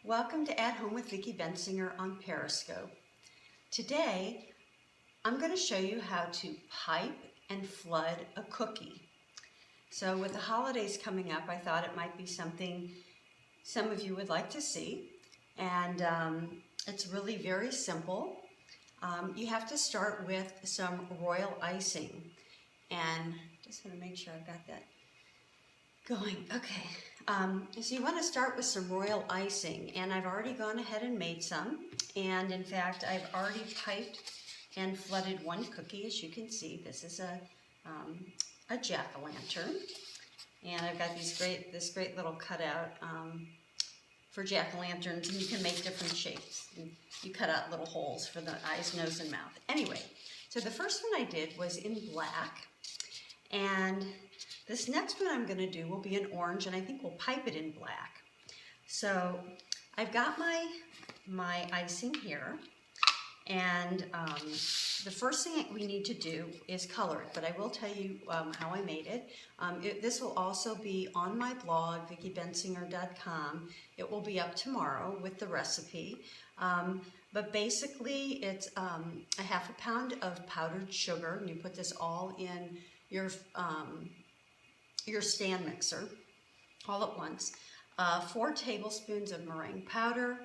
Welcome to At Home with Vicki Bensinger on Periscope. Today, I'm going to show you how to pipe and flood a cookie. So with the holidays coming up, I thought it might be something some of you would like to see. And it's really very simple. You have to start with some royal icing. And just want to make sure I've got that going. Okay. So you want to start with some royal icing, and I've already gone ahead and made some. And in fact, I've already piped and flooded one cookie. As you can see, this is a jack-o'-lantern, and I've got this great little cutout for jack-o'-lanterns, and you can make different shapes. And you cut out little holes for the eyes, nose, and mouth. Anyway, so the first one I did was in black, and this next one I'm going to do will be in orange, and I think we'll pipe it in black. So I've got my icing here, and the first thing we need to do is color it, but I will tell you how I made it. This will also be on my blog, vickibensinger.com. It will be up tomorrow with the recipe. But basically, it's a half a pound of powdered sugar, and you put this all in your stand mixer all at once. 4 tablespoons of meringue powder,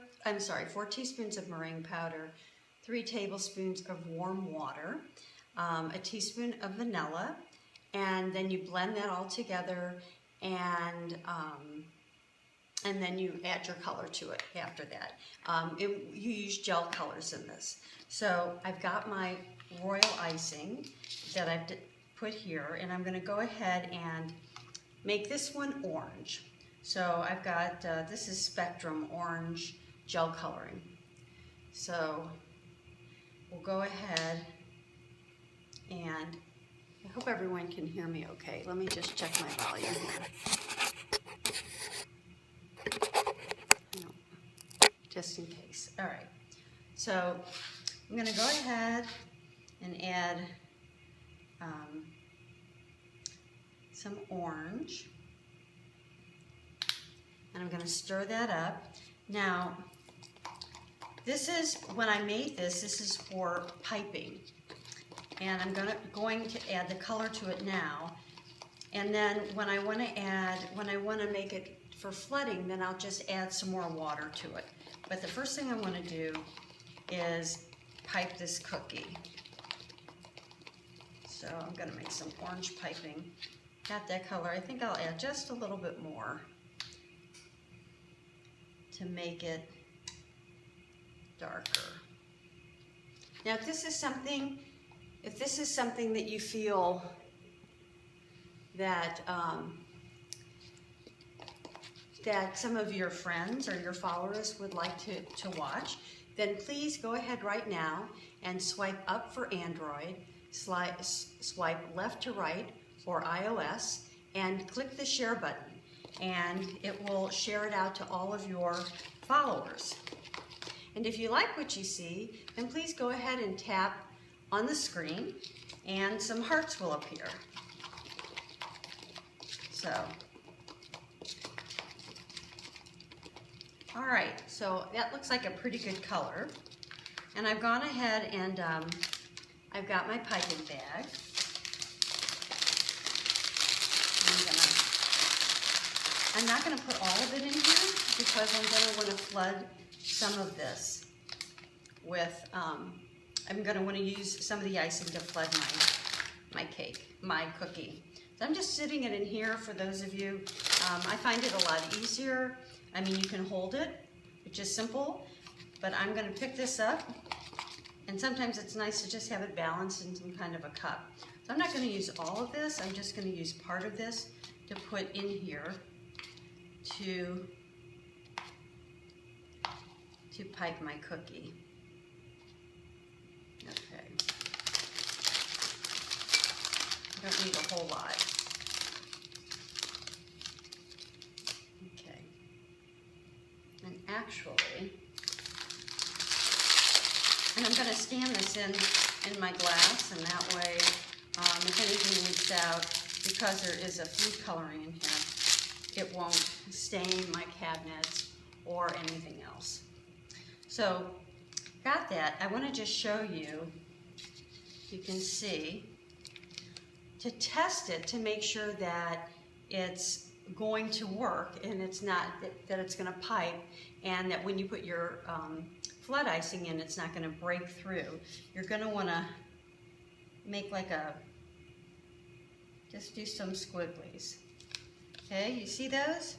4 teaspoons of meringue powder, 3 tablespoons of warm water, a teaspoon of vanilla, and then you blend that all together, and then you add your color to it after that. You use gel colors in this. So I've got my royal icing that I've put here, and I'm going to go ahead and make this one orange. So I've got, this is Spectrum Orange Gel Coloring. So we'll go ahead, and I hope everyone can hear me okay. Let me just check my volume here. No, just in case. All right. So I'm going to go ahead and add some orange, and I'm going to stir that up. Now, this is, when I made this is for piping, and I'm going to add the color to it now, and then when I want to make it for flooding, then I'll just add some more water to it. But the first thing I want to do is pipe this cookie. So I'm going to make some orange piping. Got that color. I think I'll add just a little bit more to make it darker. Now, if this is something that you feel that that some of your friends or your followers would like to watch, then please go ahead right now and swipe up for Android, swipe left to right for iOS, and click the share button, and it will share it out to all of your followers. And if you like what you see, then please go ahead and tap on the screen, and some hearts will appear. So, all right, so that looks like a pretty good color. And I've gone ahead and I've got my piping bag. I'm not going to put all of it in here because I'm going to want to flood some of this with, I'm going to want to use some of the icing to flood my cookie. So I'm just sitting it in here for those of you. I find it a lot easier. I mean, you can hold it, which is simple, but I'm going to pick this up, and sometimes it's nice to just have it balanced in some kind of a cup. So I'm not going to use all of this. I'm just going to use part of this to put in here to pipe my cookie. Okay. I don't need a whole lot. Okay. And actually, and I'm going to stand this in my glass, and that way, if anything leaks out, because there is a food coloring in here, it won't stain my cabinets or anything else. So, got that. I want to just show you, you can see, to test it to make sure that it's going to work and it's not, that it's going to pipe, and that when you put your flood icing in, it's not going to break through. You're going to want to make like just do some squigglies. Okay, you see those?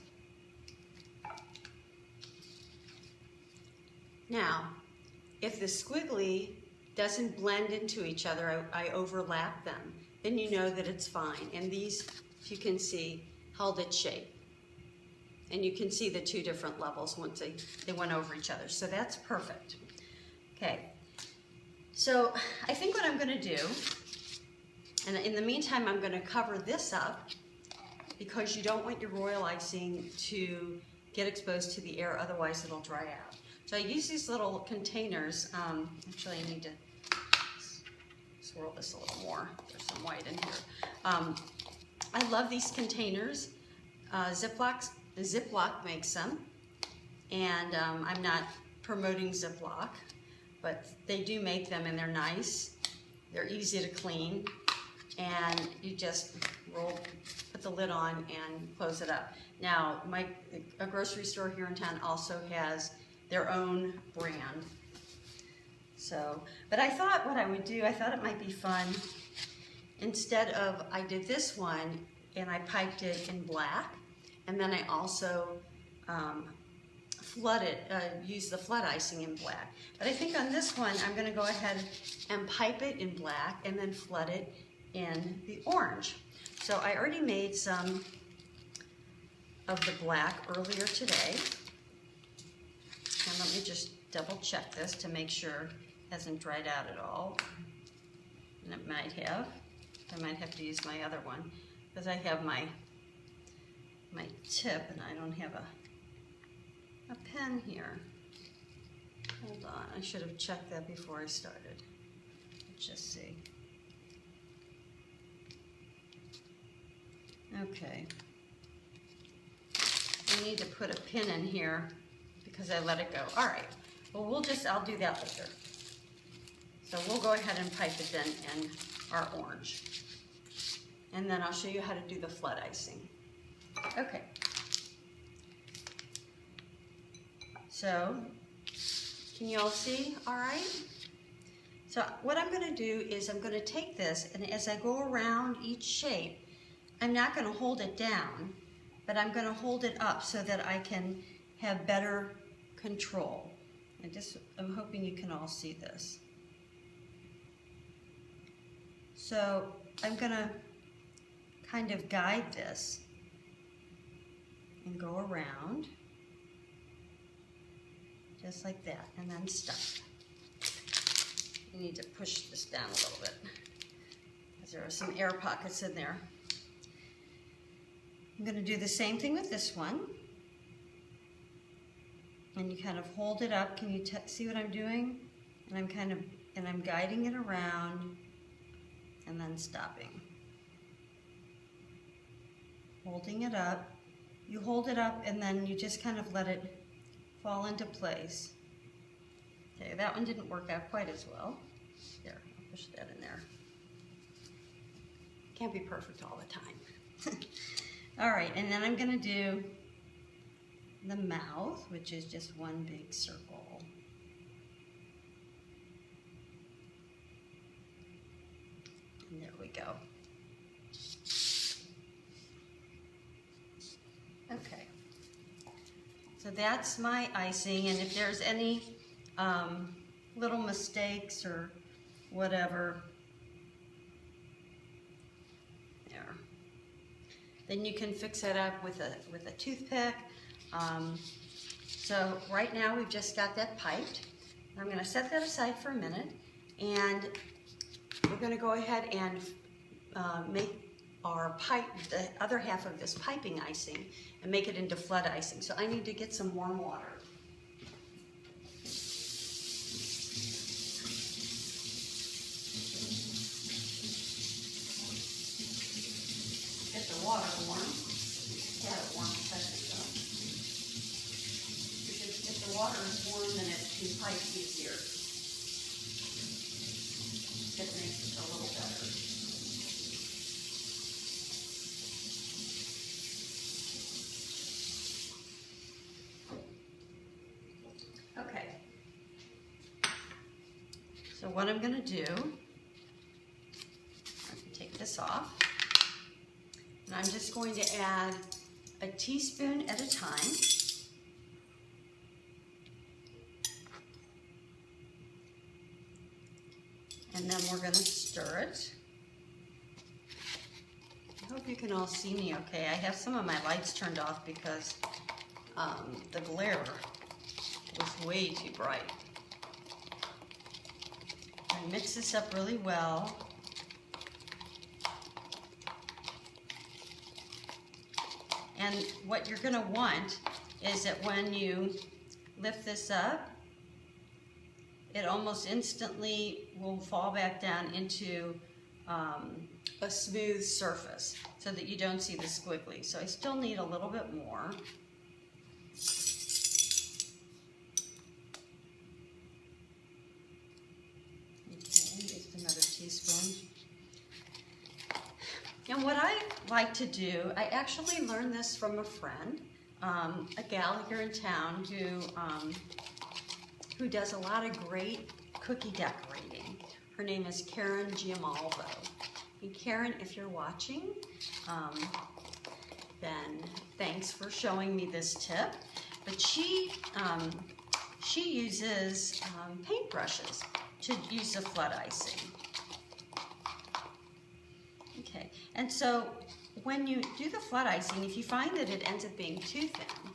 Now, if the squiggly doesn't blend into each other, I overlap them, then you know that it's fine. And these, if you can see, held its shape. And you can see the two different levels once they went over each other. So that's perfect. Okay, so I think what I'm going to do, and in the meantime I'm going to cover this up because you don't want your royal icing to get exposed to the air, otherwise it'll dry out. So I use these little containers. Actually, I need to swirl this a little more. There's some white in here. I love these containers. Ziploc makes them, and I'm not promoting Ziploc, but they do make them, and they're nice. They're easy to clean, and you just put the lid on and close it up. Now, a grocery store here in town also has their own brand. So, but I thought what I would do, I thought it might be fun, instead of, I did this one and I piped it in black, and then I also used the flood icing in black. But I think on this one, I'm gonna go ahead and pipe it in black and then flood it in the orange. So I already made some of the black earlier today. And let me just double check this to make sure it hasn't dried out at all. And it might have. I might have to use my other one because I have my tip and I don't have a pen here. Hold on, I should have checked that before I started. Let's just see. Okay. I need to put a pin in here because I let it go. All right, well I'll do that later. So we'll go ahead and pipe it then in our orange. And then I'll show you how to do the flood icing. Okay. So, can you all see all right? So what I'm gonna do is I'm gonna take this, and as I go around each shape, I'm not gonna hold it down, but I'm gonna hold it up so that I can have better control. I'm hoping you can all see this. So I'm gonna kind of guide this and go around just like that, and then stop. You need to push this down a little bit because there are some air pockets in there. I'm going to do the same thing with this one. And you kind of hold it up. Can you see what I'm doing? And I'm guiding it around and then stopping. Holding it up. You hold it up and then you just kind of let it fall into place. Okay, that one didn't work out quite as well. There, I'll push that in there. Can't be perfect all the time. All right, and then I'm gonna do the mouth, which is just one big circle. And there we go. Okay. So that's my icing, and if there's any little mistakes or whatever, there, then you can fix it up with a toothpick. So right now we've just got that piped. I'm going to set that aside for a minute, and we're going to go ahead and make our pipe, the other half of this piping icing, and make it into flood icing. So I need to get some warm water. Get the water warm. Had it warm a second ago. You water is warm, then it can pipe easier. It makes it a little better. Okay. So what I'm going to do, take this off, and I'm just going to add a teaspoon at a time. And then we're going to stir it. I hope you can all see me okay. I have some of my lights turned off because the glare was way too bright. I mix this up really well. And what you're going to want is that when you lift this up, it almost instantly will fall back down into a smooth surface so that you don't see the squiggly. So I still need a little bit more. Okay, just another teaspoon. And what I like to do, I actually learned this from a friend, a gal here in town who does a lot of great cookie decorating. Her name is Karen Giamalvo. And Karen, if you're watching, then thanks for showing me this tip. But she uses paintbrushes to use the flood icing. Okay, and so when you do the flood icing, if you find that it ends up being too thin,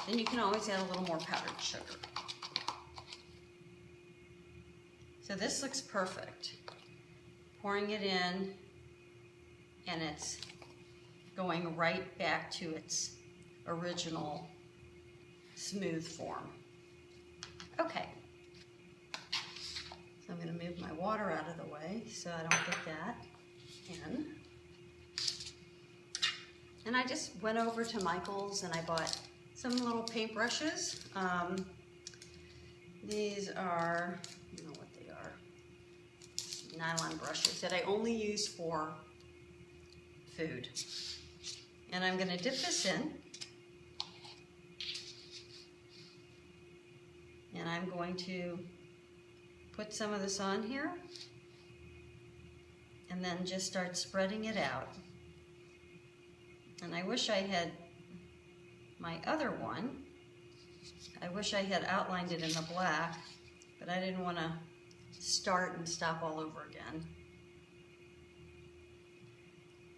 then you can always add a little more powdered sugar. So this looks perfect. Pouring it in, and it's going right back to its original smooth form. Okay. So I'm going to move my water out of the way so I don't get that in. And I just went over to Michael's and I bought some little paintbrushes. These are, I don't know what they are, nylon brushes that I only use for food. And I'm going to dip this in. And I'm going to put some of this on here and then just start spreading it out. And I wish I had my other one. I wish I had outlined it in the black, but I didn't want to start and stop all over again.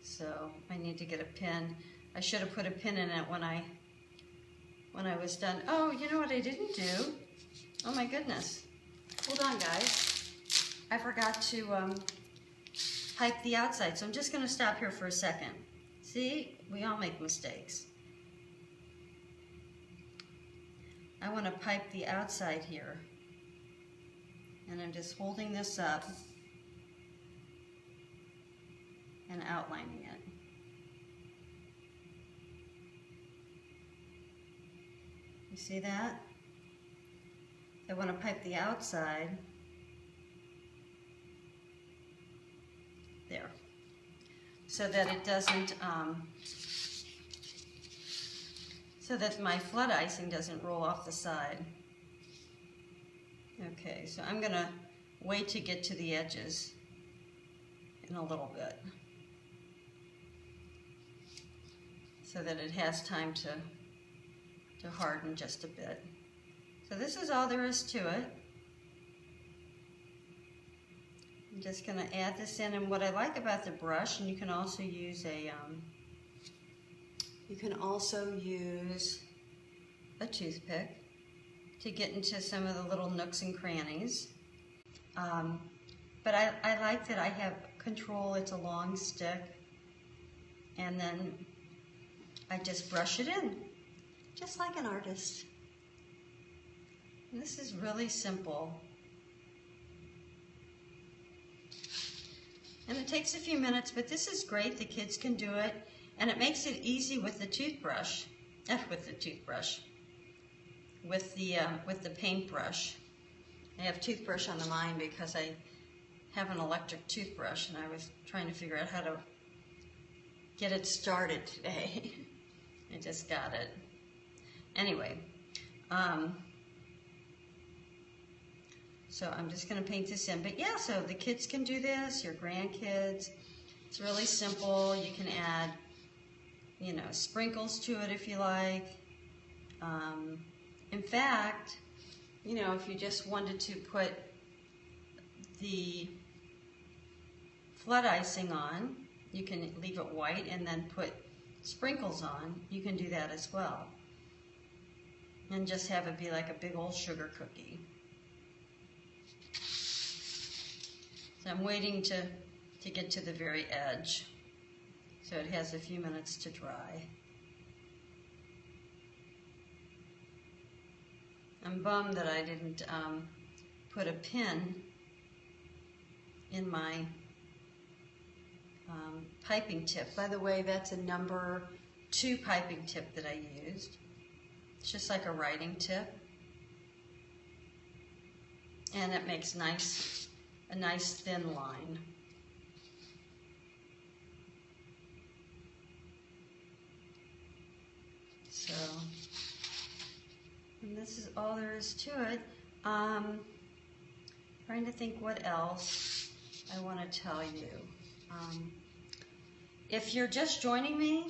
So I need to get a pin. I should have put a pin in it when I was done. Oh, you know what I didn't do? Oh my goodness. Hold on, guys. I forgot to pipe the outside, so I'm just going to stop here for a second. See, we all make mistakes. I want to pipe the outside here. And I'm just holding this up and outlining it. You see that? I want to pipe the outside. There. So that it doesn't, so that my flood icing doesn't roll off the side. Okay, so I'm going to wait to get to the edges in a little bit so that it has time to harden just a bit. So this is all there is to it. I'm just going to add this in, and what I like about the brush, and you can also use a toothpick to get into some of the little nooks and crannies. But I like that I have control. It's a long stick, and then I just brush it in, just like an artist. And this is really simple. And it takes a few minutes, but this is great. The kids can do it, and it makes it easy with the toothbrush. with the paintbrush. I have toothbrush on the mind because I have an electric toothbrush, and I was trying to figure out how to get it started today. I just got it. Anyway, so I'm just going to paint this in. But yeah, so the kids can do this, your grandkids. It's really simple. You can add, you know, sprinkles to it if you like. In fact, you know, if you just wanted to put the flood icing on, you can leave it white and then put sprinkles on. You can do that as well. And just have it be like a big old sugar cookie. So I'm waiting to get to the very edge, so it has a few minutes to dry. I'm bummed that I didn't put a pin in my piping tip. By the way, that's a number 2 piping tip that I used. It's just like a writing tip, and it makes a nice thin line. So, and this is all there is to it. Trying to think what else I want to tell you. If you're just joining me,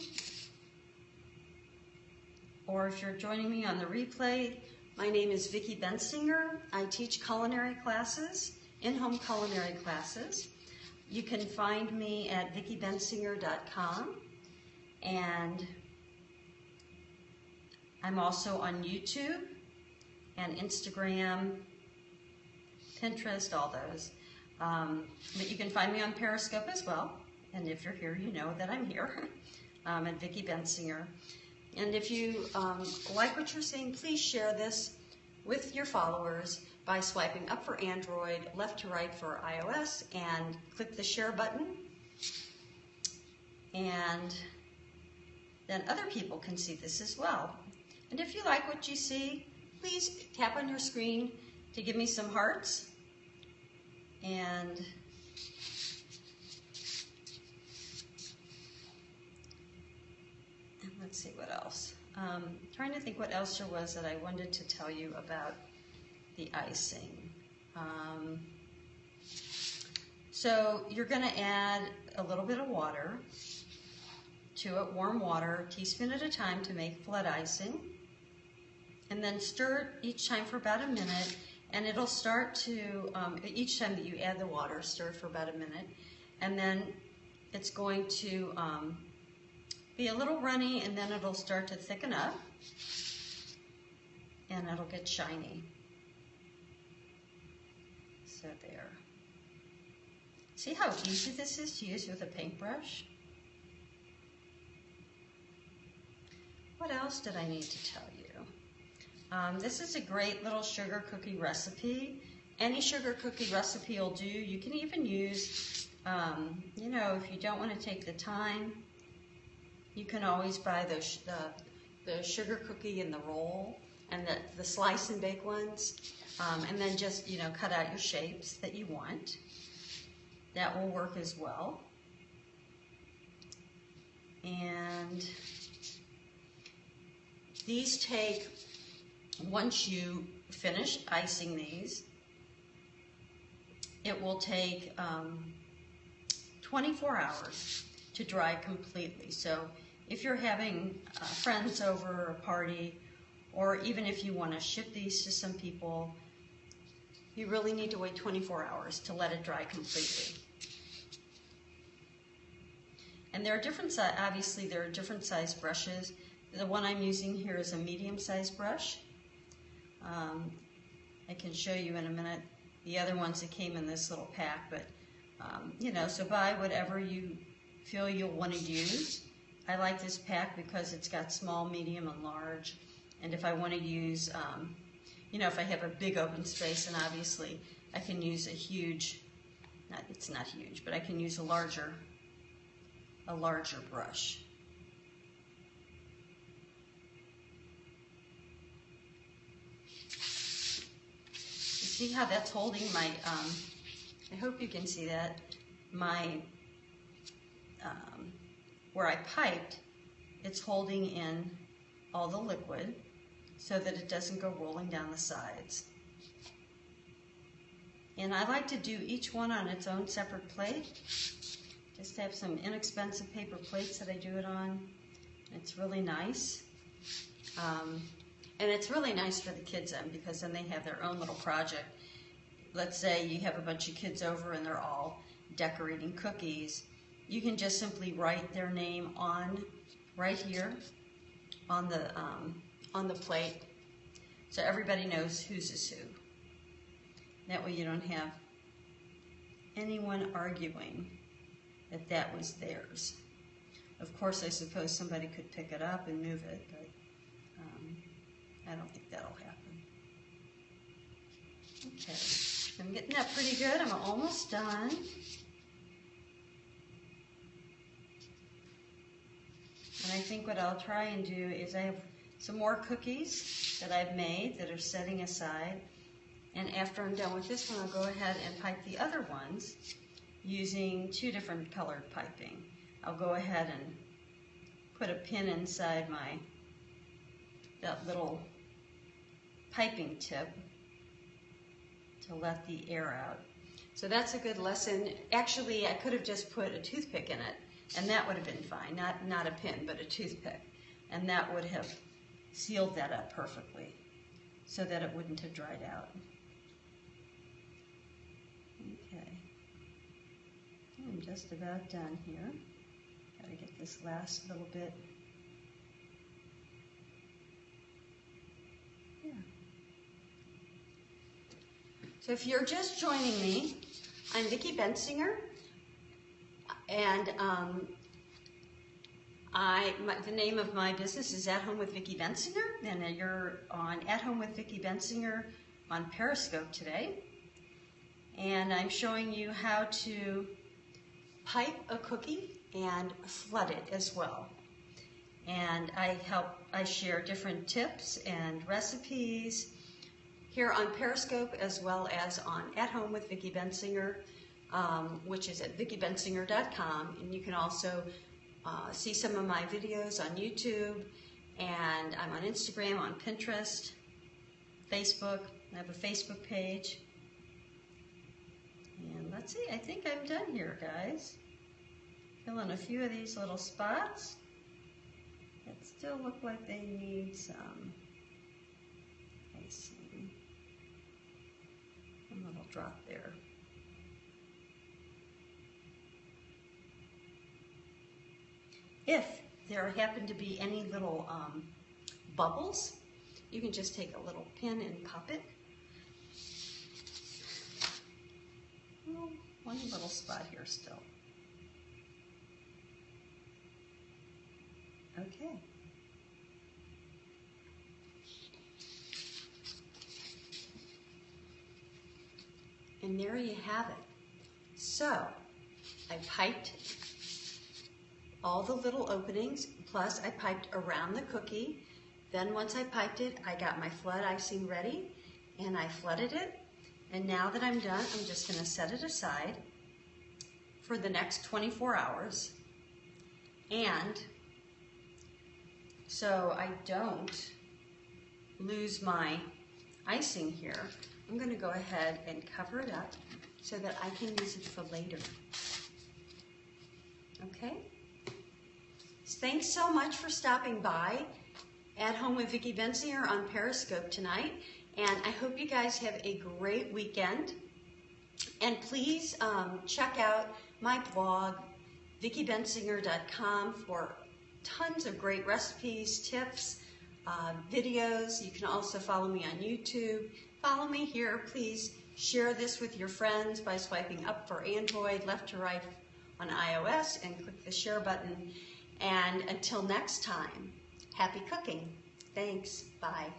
or if you're joining me on the replay, my name is Vicki Bensinger. I teach culinary classes, in-home culinary classes. You can find me at vickibensinger.com, and I'm also on YouTube and Instagram, Pinterest, all those. But you can find me on Periscope as well. And if you're here, you know that I'm here at Vicki Bensinger. And if you like what you're seeing, please share this with your followers by swiping up for Android, left to right for iOS, and click the share button. And then other people can see this as well. And if you like what you see, please tap on your screen to give me some hearts. And let's see what else. Trying to think what else there was that I wanted to tell you about the icing. So you're going to add a little bit of water to it, warm water, a teaspoon at a time to make flood icing. And then stir it each time for about a minute, and it'll start to, each time that you add the water, stir it for about a minute, and then it's going to be a little runny, and then it'll start to thicken up, and it'll get shiny. So there. See how easy this is to use with a paintbrush? What else did I need to tell you? This is a great little sugar cookie recipe. Any sugar cookie recipe will do. You can even use, you know, if you don't want to take the time, you can always buy the sugar cookie in the roll and the slice and bake ones, and then just, you know, cut out your shapes that you want. That will work as well. And these take, once you finish icing these, it will take 24 hours to dry completely. So if you're having friends over or a party, or even if you want to ship these to some people, you really need to wait 24 hours to let it dry completely. And there are different, obviously there are different size brushes. The one I'm using here is a medium-sized brush. I can show you in a minute the other ones that came in this little pack, but you know, so buy whatever you feel you'll want to use. I like this pack because it's got small, medium, and large. And if I want to use, you know, if I have a big open space, and obviously I can use a huge, it's not huge, but I can use a larger brush. see how that's holding my, I hope you can see that, my, where I piped, it's holding in all the liquid so that it doesn't go rolling down the sides. And I like to do each one on its own separate plate. Just have some inexpensive paper plates that I do it on. It's really nice. And it's really nice for the kids then, because then they have their own little project. Let's say you have a bunch of kids over and they're all decorating cookies. You can just simply write their name on right here on the plate, so everybody knows whose is who. That way you don't have anyone arguing that that was theirs. Of course, I suppose somebody could pick it up and move it, but I don't think that'll happen. Okay, I'm getting that pretty good. I'm almost done. And I think what I'll try and do is I have some more cookies that I've made that are setting aside. And after I'm done with this one, I'll go ahead and pipe the other ones using 2 different colored piping. I'll go ahead and put a pin inside that little piping tip to let the air out. So that's a good lesson. Actually, I could have just put a toothpick in it, and that would have been fine. Not a pin, but a toothpick. And that would have sealed that up perfectly so that it wouldn't have dried out. Okay. I'm just about done here. Gotta get this last little bit. Yeah. So if you're just joining me, I'm Vicki Bensinger, and the name of my business is At Home with Vicki Bensinger, and you're on At Home with Vicki Bensinger on Periscope today. And I'm showing you how to pipe a cookie and flood it as well. And I share different tips and recipes here on Periscope, as well as on At Home with Vicki Bensinger, which is at vickibensinger.com. And you can also see some of my videos on YouTube, and I'm on Instagram, on Pinterest, Facebook. I have a Facebook page. And let's see, I think I'm done here, guys. Fill in a few of these little spots that still look like they need some icing. A little drop there. If there happen to be any little bubbles, you can just take a little pin and pop it. Oh, one little spot here still. Okay. And there you have it. So, I piped all the little openings, plus I piped around the cookie. Then once I piped it, I got my flood icing ready, and I flooded it. And now that I'm done, I'm just going to set it aside for the next 24 hours. And so I don't lose my icing here, I'm going to go ahead and cover it up so that I can use it for later. Okay? Thanks so much for stopping by At Home with Vicki Bensinger on Periscope tonight. And I hope you guys have a great weekend. And please check out my blog, vickibensinger.com, for tons of great recipes, tips, videos. You can also follow me on YouTube. Follow me here. Please share this with your friends by swiping up for Android, left to right on iOS, and click the share button. And until next time, happy cooking. Thanks. Bye.